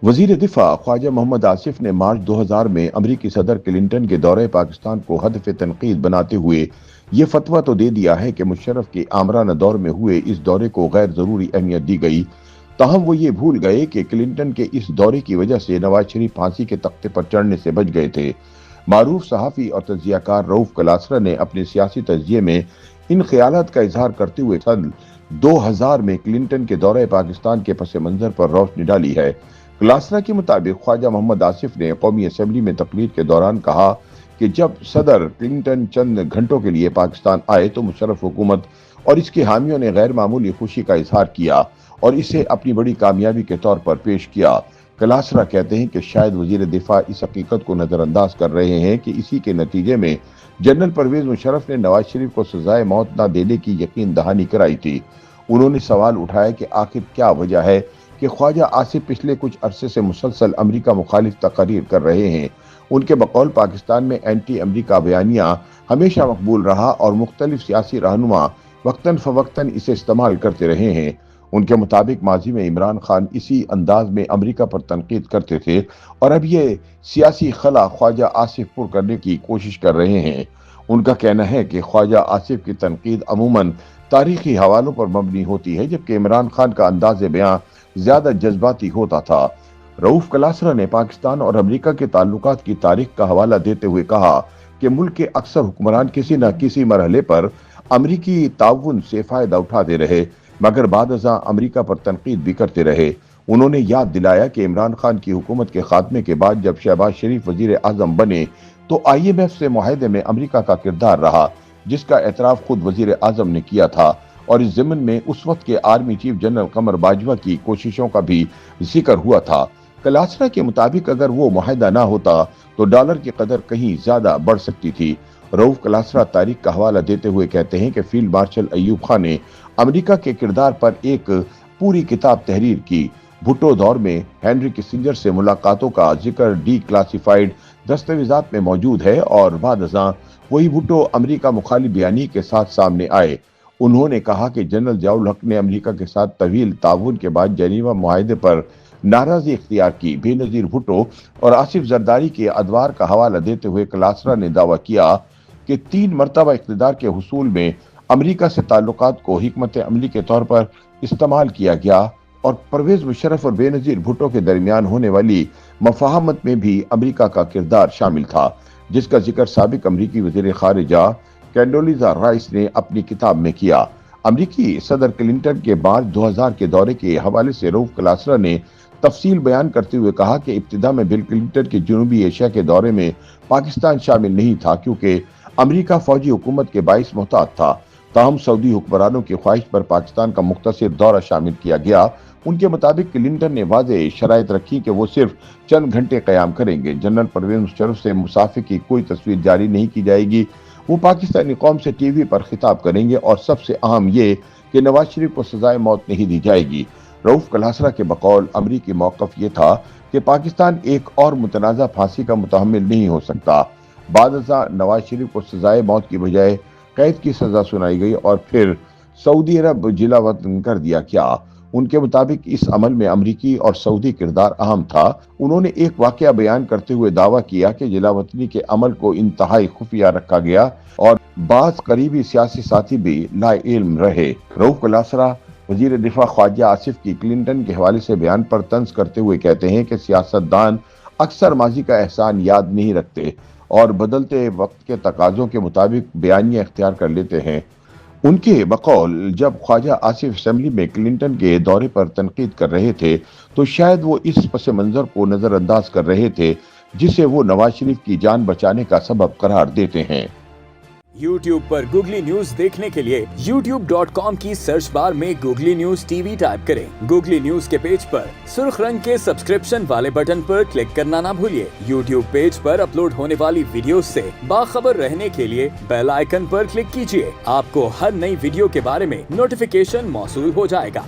वजीर दिफा ख्वाजा मोहम्मद आसिफ ने मार्च 2000 में अमरीकी सदर क्लिंटन के दौरे पाकिस्तान को हदफ तनकीद बनाते हुए ये फतवा तो दे दिया है कि मुशर्रफ के आमराना दौर में हुए इस दौरे को गैर जरूरी अहमियत दी गई। ताहम वो ये भूल गए कि क्लिंटन के इस दौरे की वजह से नवाज शरीफ फांसी के तख्ते पर चढ़ने से बच गए थे। मारूफ सहाफी और तजियाकार रऊफ कलासरा ने अपने सियासी तजिए में इन ख्यालात का इजहार करते हुए सन 2000 में क्लिंटन के दौरे पाकिस्तान के पस मंजर पर रोशनी डाली है। कलासरा के मुताबिक ख्वाजा मोहम्मद आसिफ ने कौमी असम्बली में तकरीर के दौरान कहा कि जब सदर क्लिंटन चंद घंटों के लिए पाकिस्तान आए तो मुशर्रफ हुकूमत और इसके हामियों ने गैर मामूली खुशी का इजहार किया और इसे अपनी बड़ी कामयाबी के तौर पर पेश किया। कलासरा कहते हैं कि शायद वजीर दिफा इस हकीकत को नजरअंदाज कर रहे हैं कि इसी के नतीजे में जनरल परवेज मुशर्रफ ने नवाज शरीफ को सजाए मौत न देने की यकीन दहानी कराई थी। उन्होंने सवाल उठाया कि आखिर क्या वजह है कि ख्वाजा आसिफ पिछले कुछ अरसे से मुसलसल अमरीका मुखालिफ तकरीर कर रहे हैं। उनके बकौल पाकिस्तान में एंटी अमरीका बयानिया हमेशा मकबूल रहा और मुख्तलिफ सियासी रहनुमा वक्तन फवक्तन इसे इस्तेमाल करते रहे हैं। उनके मुताबिक माजी में इमरान खान इसी अंदाज में अमरीका पर तनकीद करते थे और अब ये सियासी खला ख्वाजा आसिफ पुर करने की कोशिश कर रहे हैं। उनका कहना है कि ख्वाजा आसिफ की तनकीद अमूमन तारीखी हवालों पर मबनी होती है, जबकि इमरान खान का अंदाज बयां ज्यादा जज्बाती होता था। रऊफ कलासरा ने पाकिस्तान और अमरीका के ताल्लुकात की तारीख का हवाला देते हुए कहा कि मुल्क के अक्सर हुक्मरान किसी न किसी मरहले पर अमरीकी ताउन से फायदा उठाते रहे, मगर बादअज़ां अमरीका पर तनकीद भी करते रहे। उन्होंने याद दिलाया कि इमरान खान की हुकूमत के खात्मे के बाद जब शहबाज शरीफ वजीर आजम बने तो IMF से मुआहदे में अमरीका का किरदार रहा, जिसका एतराफ खुद वजीर आजम ने किया था और इस ज़िमन में उस वक्त के आर्मी चीफ जनरल कमर बाजवा की कोशिशों का भी जिक्र हुआ था। कलासरा के मुताबिक अगर वो मुआहदा ना होता तो डॉलर की कदर कहीं ज्यादा बढ़ सकती थी। रऊफ कलासरा तारीख का हवाला देते हुए कहते हैं कि फील्ड मार्शल अयूब खान ने अमेरिका के किरदार पर एक पूरी किताब तहरीर की। भुट्टो दौर में हेनरी किसिंजर से मुलाकातों का जिक्र डी क्लासिफाइड दस्तावेजात में मौजूद है और बादअज़ां वही भुट्टो अमेरिका मुखालिफ बयानी के साथ सामने आए। उन्होंने कहा कि जनरल जियाउल हक ने अमेरिका के साथ तवील ताउन के बाद जेनीवा मुआहदे पर नाराजगी इख्तियार की। बेनजीर भुट्टो और आसिफ जरदारी के अदवार का हवाला देते हुए कलासरा ने दावा किया कि 3 मरतबा इख्तिदार के हुसूल में अमरीका से ताल्लुकात को हिकमत अमली के तौर पर इस्तेमाल किया गया और परवेज मुशर्रफ और बेनजीर भुट्टो के दरमियान होने वाली मफाहमत में भी अमरीका का किरदार शामिल था, जिसका जिक्र साबिक अमरीकी वजीर खारिजा कैंडोलीजा राइस ने अपनी किताब में किया। अमरीकी सदर क्लिंटन के मार्च 2000 के दौरे के हवाले से रऊफ कलासरा ने तफसील बयान करते हुए कहा कि इब्तिदा में बिल क्लिंटन के जनूबी एशिया के दौरे में पाकिस्तान शामिल नहीं था क्योंकि अमरीका फौजी हुकूमत के बाइस मोहताज था। ताहम सऊदी हुक्मरानों की ख्वाहिश पर पाकिस्तान का मुख्तसर दौरा शामिल किया गया। उनके मुताबिक क्लिंटन ने वाज़ेह शराइत रखी कि वो सिर्फ चंद घंटे क़याम करेंगे। जनरल परवेज मुशर्रफ से मुसाफिर की कोई तस्वीर जारी नहीं की जाएगी। वो पाकिस्तानी कौम से टीवी पर खिताब करेंगे और सबसे अहम ये कि नवाज शरीफ को सजाए मौत नहीं दी जाएगी। रऊफ कलासरा के बकौल अमरीकी मौक़िफ़ ये था कि पाकिस्तान एक और मुतनाज़ा फांसी का मुतहम्मिल नहीं हो सकता। बादअज़ां नवाज शरीफ को सजाए मौत की बजाय कैद की सजा सुनाई गई और फिर सऊदी अरब जिला वतन कर दिया गया। उनके मुताबिक इस अमल में अमरीकी और सऊदी किरदार अहम था। उन्होंने एक वाकया बयान करते हुए दावा किया कि जिला वतनी के अमल को इंतहाई खुफिया रखा गया और बाज़ करीबी सियासी साथी भी लाइल्म रहे। रऊफ कलासरा वजीर दिफा ख्वाजा आसिफ की क्लिंटन के हवाले से बयान पर तंज करते हुए कहते हैं कि सियासतदान अक्सर माजी का एहसान याद नहीं रखते और बदलते वक्त के तकाजों के मुताबिक बयानियां इख्तियार कर लेते हैं। उनके बकौल जब ख्वाजा आसिफ असम्बली में क्लिंटन के दौरे पर तनकीद कर रहे थे तो शायद वो इस पस मंजर को नजरअंदाज कर रहे थे जिसे वो नवाज शरीफ की जान बचाने का सबब करार देते हैं। YouTube पर गूगली न्यूज देखने के लिए youtube.com की सर्च बार में गूगली न्यूज TV टाइप करें। गूगली न्यूज के पेज पर सुर्ख रंग के सब्सक्रिप्शन वाले बटन पर क्लिक करना ना भूलिए। YouTube पेज पर अपलोड होने वाली वीडियोस से बाखबर रहने के लिए बेल आइकन पर क्लिक कीजिए। आपको हर नई वीडियो के बारे में नोटिफिकेशन मौसूल हो जाएगा।